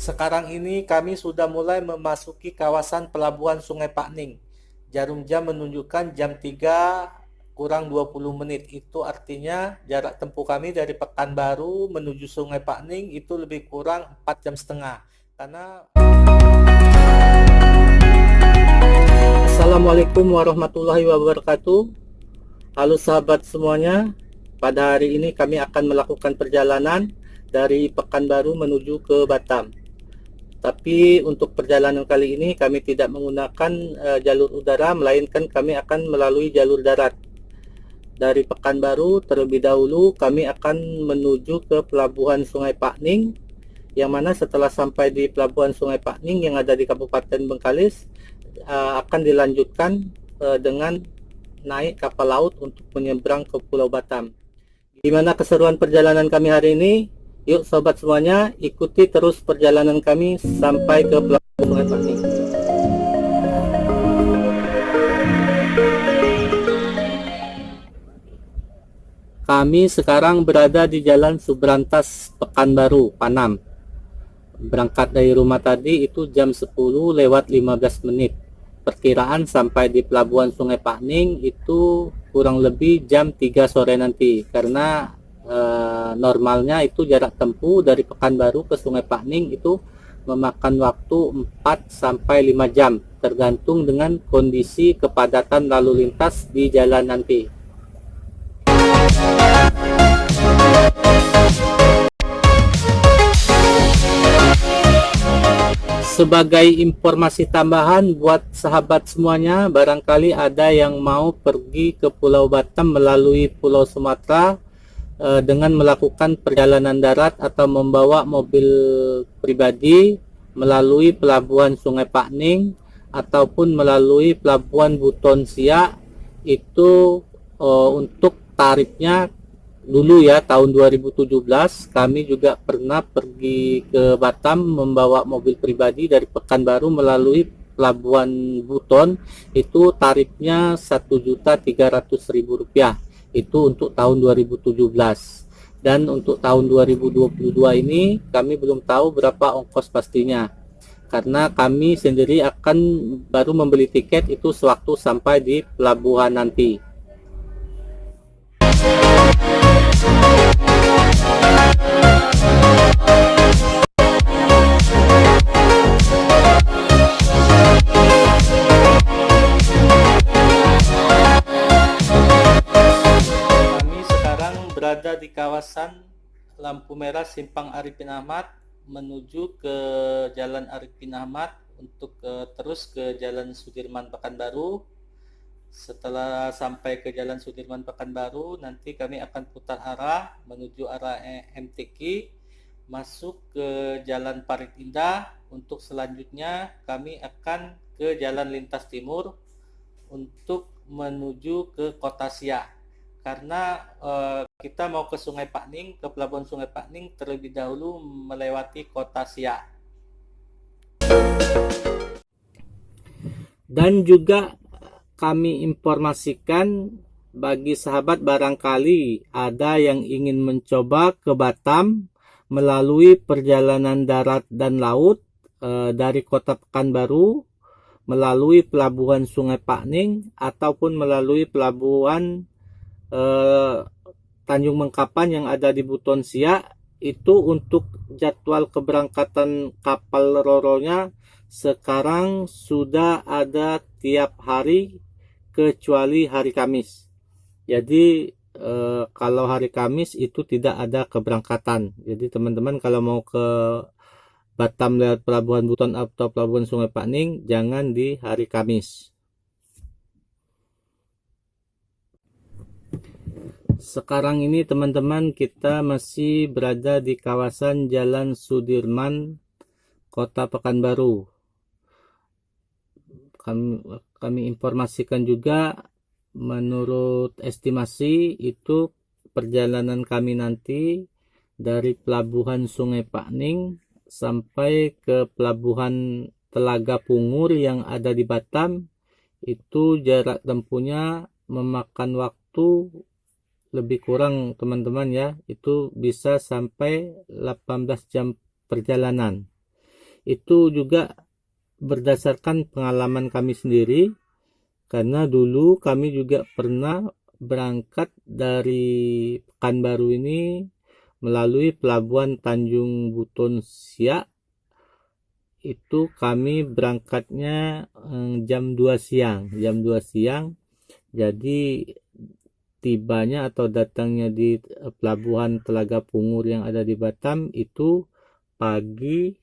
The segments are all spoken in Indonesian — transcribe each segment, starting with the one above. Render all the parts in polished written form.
Sekarang ini kami sudah mulai memasuki kawasan pelabuhan Sungai Pakning. Jarum jam menunjukkan jam 3 kurang 20 menit. Itu artinya jarak tempuh kami dari Pekanbaru menuju Sungai Pakning itu lebih kurang 4 jam setengah. Karena Assalamualaikum warahmatullahi wabarakatuh. Halo sahabat semuanya. Pada hari ini kami akan melakukan perjalanan dari Pekanbaru menuju ke Batam. Tapi untuk perjalanan kali ini kami tidak menggunakan jalur udara, melainkan kami akan melalui jalur darat. Dari Pekanbaru terlebih dahulu kami akan menuju ke pelabuhan Sungai Pakning, yang mana setelah sampai di pelabuhan Sungai Pakning yang ada di Kabupaten Bengkalis akan dilanjutkan dengan naik kapal laut untuk menyeberang ke Pulau Batam. Gimana keseruan perjalanan kami hari ini? Yuk sobat semuanya, ikuti terus perjalanan kami sampai ke pelabuhan Sungai Pakning. Kami sekarang berada di Jalan Subrantas Pekanbaru, Panam. Berangkat dari rumah tadi itu jam 10 lewat 15 menit. Perkiraan sampai di pelabuhan Sungai Pakning itu kurang lebih jam 3 sore nanti, karena normalnya itu jarak tempuh dari Pekanbaru ke Sungai Pakning itu memakan waktu 4 sampai 5 jam tergantung dengan kondisi kepadatan lalu lintas di jalan nanti. Sebagai informasi tambahan buat sahabat semuanya, barangkali ada yang mau pergi ke Pulau Batam melalui Pulau Sumatera dengan melakukan perjalanan darat atau membawa mobil pribadi melalui pelabuhan Sungai Pakning ataupun melalui pelabuhan Buton Siak, itu untuk tarifnya dulu ya, tahun 2017 kami juga pernah pergi ke Batam membawa mobil pribadi dari Pekanbaru melalui pelabuhan Buton. Itu tarifnya Rp1.300.000, itu untuk tahun 2017. Dan untuk tahun 2022 ini kami belum tahu berapa ongkos pastinya, karena kami sendiri akan baru membeli tiket itu sewaktu sampai di pelabuhan nanti. Kami sekarang berada di kawasan lampu merah Simpang Arifin Ahmad menuju ke Jalan Arifin Ahmad untuk terus ke Jalan Sudirman Pekanbaru. Setelah sampai ke Jalan Sudirman Pekanbaru, nanti kami akan putar arah menuju arah MTQ, masuk ke Jalan Parit Indah. Untuk selanjutnya kami akan ke Jalan Lintas Timur untuk menuju ke Kota Siak. Karena kita mau ke Sungai Pakning, ke pelabuhan Sungai Pakning terlebih dahulu melewati Kota Siak. Dan juga kami informasikan bagi sahabat, barangkali ada yang ingin mencoba ke Batam melalui perjalanan darat dan laut dari kota Pekanbaru melalui pelabuhan Sungai Pakning ataupun melalui pelabuhan Tanjung Mengkapan yang ada di Buton Siak. Itu untuk jadwal keberangkatan kapal roronya sekarang sudah ada tiap hari kecuali hari Kamis. Jadi kalau hari Kamis itu tidak ada keberangkatan. Jadi teman-teman kalau mau ke Batam lewat pelabuhan Buton atau pelabuhan Sungai Pakning, jangan di hari Kamis. Sekarang ini teman-teman kita masih berada di kawasan Jalan Sudirman, Kota Pekanbaru. Kami informasikan juga, menurut estimasi itu perjalanan kami nanti dari pelabuhan Sungai Pakning sampai ke pelabuhan Telaga Pungur yang ada di Batam, itu jarak tempuhnya memakan waktu lebih kurang teman-teman ya, itu bisa sampai 18 jam perjalanan. Itu juga berdasarkan pengalaman kami sendiri, karena dulu kami juga pernah berangkat dari Pekanbaru ini melalui pelabuhan Tanjung Buton Siak. Itu kami berangkatnya jam 2 siang. Jadi tibanya atau datangnya di pelabuhan Telaga Pungur yang ada di Batam itu pagi,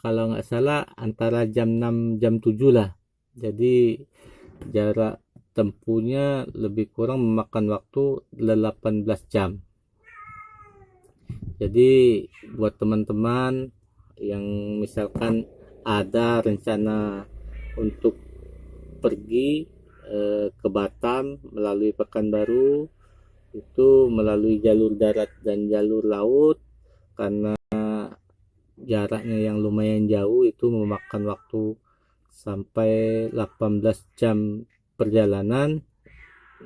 kalau nggak salah antara jam 6 jam 7 lah. Jadi jarak tempuhnya lebih kurang memakan waktu 18 jam. Jadi buat teman-teman yang misalkan ada rencana untuk pergi ke Batam melalui Pekanbaru, itu melalui jalur darat dan jalur laut, karena jaraknya yang lumayan jauh itu memakan waktu sampai 18 jam perjalanan.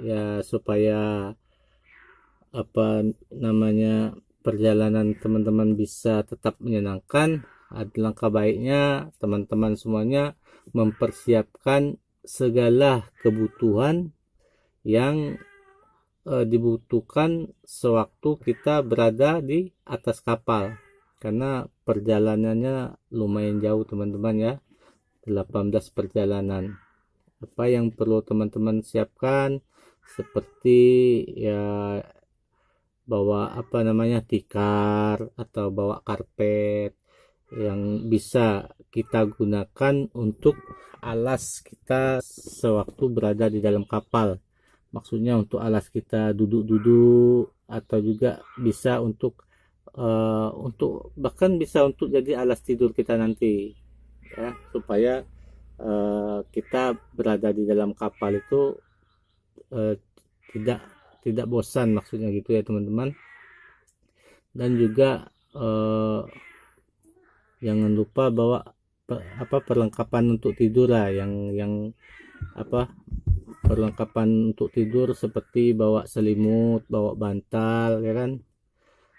Ya supaya perjalanan teman-teman bisa tetap menyenangkan, alangkah baiknya teman-teman semuanya mempersiapkan segala kebutuhan yang dibutuhkan sewaktu kita berada di atas kapal, karena perjalanannya lumayan jauh teman-teman ya, 18 perjalanan. Apa yang perlu teman-teman siapkan, seperti ya bawa tikar atau bawa karpet yang bisa kita gunakan untuk alas kita sewaktu berada di dalam kapal. Maksudnya untuk alas kita duduk-duduk, atau juga bisa untuk bahkan bisa untuk jadi alas tidur kita nanti ya, supaya kita berada di dalam kapal itu tidak bosan, maksudnya gitu ya teman-teman. Dan juga jangan lupa bawa perlengkapan untuk tidur lah, yang perlengkapan untuk tidur seperti bawa selimut, bawa bantal ya kan.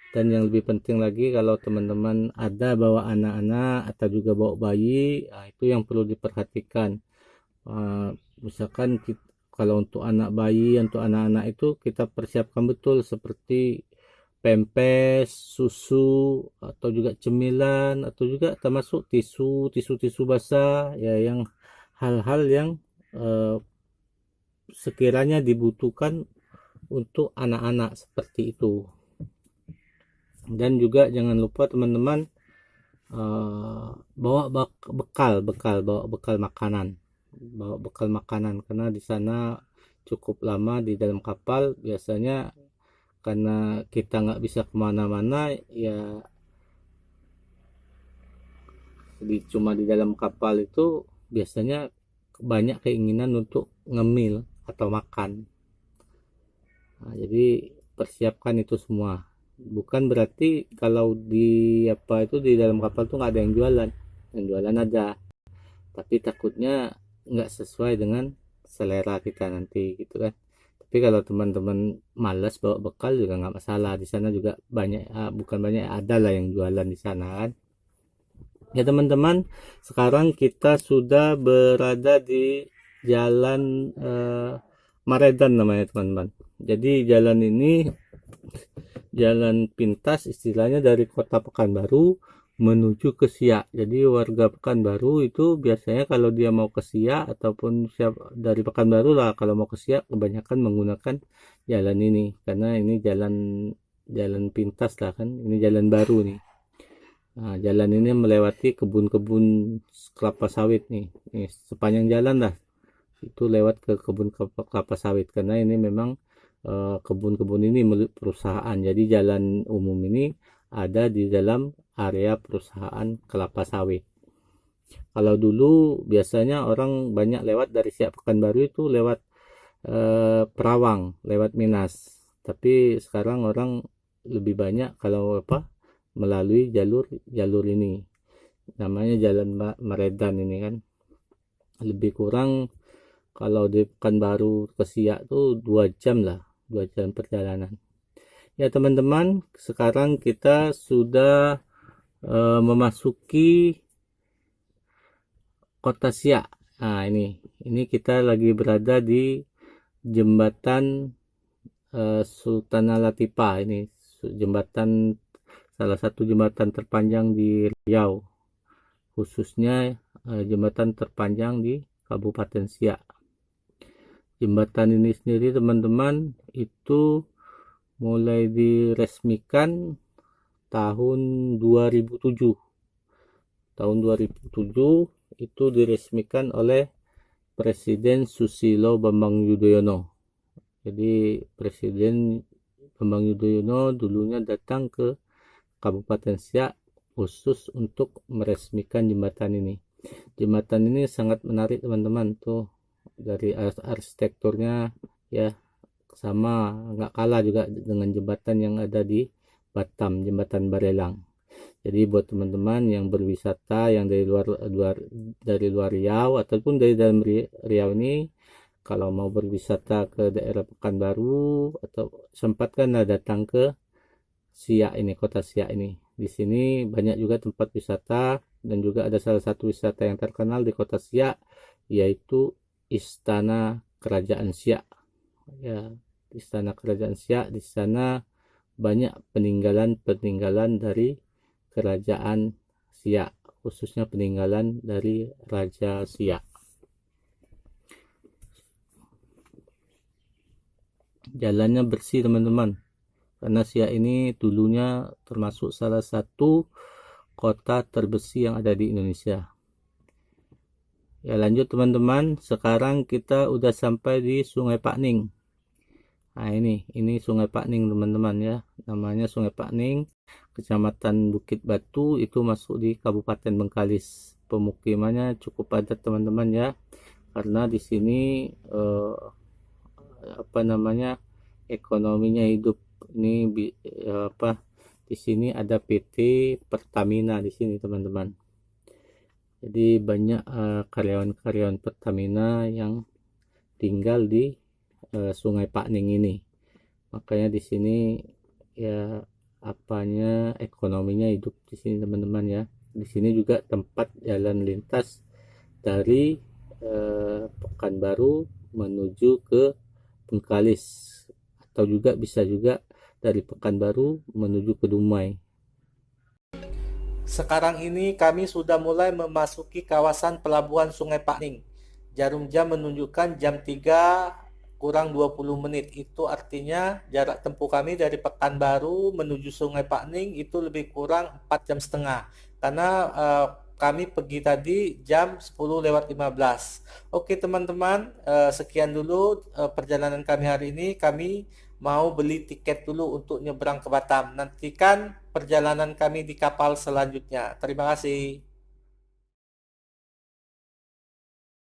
Dan yang lebih penting lagi, kalau teman-teman ada bawa anak-anak atau juga bawa bayi, itu yang perlu diperhatikan. Misalkan kalau untuk anak bayi, untuk anak-anak itu kita persiapkan betul, seperti pempes, susu, atau juga cemilan, atau juga termasuk tisu basah ya, yang hal-hal yang sekiranya dibutuhkan untuk anak-anak seperti itu. Dan juga jangan lupa teman-teman bawa bekal makanan, karena di sana cukup lama di dalam kapal. Biasanya karena kita nggak bisa kemana-mana ya, cuma di dalam kapal itu biasanya banyak keinginan untuk ngemil atau makan. Jadi persiapkan itu semua. Bukan berarti kalau di dalam kapal tuh nggak ada yang jualan ada, tapi takutnya nggak sesuai dengan selera kita nanti gitu kan. Tapi kalau teman-teman malas bawa bekal juga nggak masalah, di sana juga banyak, bukan banyak, ada lah yang jualan di sana kan. Ya teman-teman, sekarang kita sudah berada di jalan Maredan namanya teman-teman. Jadi jalan ini jalan pintas istilahnya, dari kota Pekanbaru menuju ke Siak. Jadi warga Pekanbaru itu biasanya kalau dia mau ke Siak, ataupun dari Pekanbaru lah kalau mau ke Siak, kebanyakan menggunakan jalan ini, karena ini jalan pintas lah kan, ini jalan baru nih. Jalan ini melewati kebun-kebun kelapa sawit nih. Sepanjang jalan lah itu lewat ke kebun kelapa sawit, karena ini memang kebun-kebun ini milik perusahaan. Jadi jalan umum ini ada di dalam area perusahaan kelapa sawit. Kalau dulu biasanya orang banyak lewat dari Siak Pekanbaru itu lewat Perawang, lewat Minas. Tapi sekarang orang lebih banyak kalau melalui jalur ini, namanya jalan Maredan ini kan. Lebih kurang kalau di Pekanbaru ke Siak tuh 2 jam lah, 2 jam perjalanan. Ya teman-teman, sekarang kita sudah memasuki Kota Siak. Nah, ini kita lagi berada di jembatan Sultan Latifa. Ini jembatan, salah satu jembatan terpanjang di Riau, khususnya jembatan terpanjang di Kabupaten Siak. Jembatan ini sendiri teman-teman itu mulai diresmikan tahun 2007. Tahun 2007 itu diresmikan oleh Presiden Susilo Bambang Yudhoyono. Jadi Presiden Bambang Yudhoyono dulunya datang ke Kabupaten Siak khusus untuk meresmikan jembatan ini. Jembatan ini sangat menarik teman-teman, tuh dari arsitekturnya ya, sama nggak kalah juga dengan jembatan yang ada di Batam, jembatan Barelang. Jadi buat teman-teman yang berwisata yang dari luar Riau ataupun dari dalam Riau ini, kalau mau berwisata ke daerah Pekanbaru atau sempatkan datang ke Siak ini, Kota Siak ini. Di sini banyak juga tempat wisata, dan juga ada salah satu wisata yang terkenal di Kota Siak, yaitu Istana Kerajaan Siak. Ya, Istana Kerajaan Siak, di sana banyak peninggalan-peninggalan dari Kerajaan Siak, khususnya peninggalan dari Raja Siak. Jalannya bersih teman-teman, karena Siak ini dulunya termasuk salah satu kota terbersih yang ada di Indonesia. Ya, lanjut teman-teman, sekarang kita udah sampai di Sungai Pakning. Nah, ini Sungai Pakning teman-teman ya, namanya Sungai Pakning, Kecamatan Bukit Batu, itu masuk di Kabupaten Bengkalis. Pemukimannya cukup padat teman-teman ya, karena di sini ekonominya hidup. Ini di sini ada PT Pertamina di sini teman-teman. Jadi banyak karyawan-karyawan Pertamina yang tinggal di Sungai Pakning ini. Makanya di sini ya ekonominya hidup di sini teman-teman ya. Di sini juga tempat jalan lintas dari Pekanbaru menuju ke Bengkalis, atau juga bisa juga dari Pekanbaru menuju ke Dumai. Sekarang ini kami sudah mulai memasuki kawasan pelabuhan Sungai Pakning. Jarum jam menunjukkan jam 3 kurang 20 menit. Itu artinya jarak tempuh kami dari Pekanbaru menuju Sungai Pakning itu lebih kurang 4 jam setengah. Karena kami pergi tadi jam 10:15. Oke teman-teman, sekian dulu perjalanan kami hari ini. Kami mau beli tiket dulu untuk nyebrang ke Batam. Nantikan perjalanan kami di kapal selanjutnya. Terima kasih.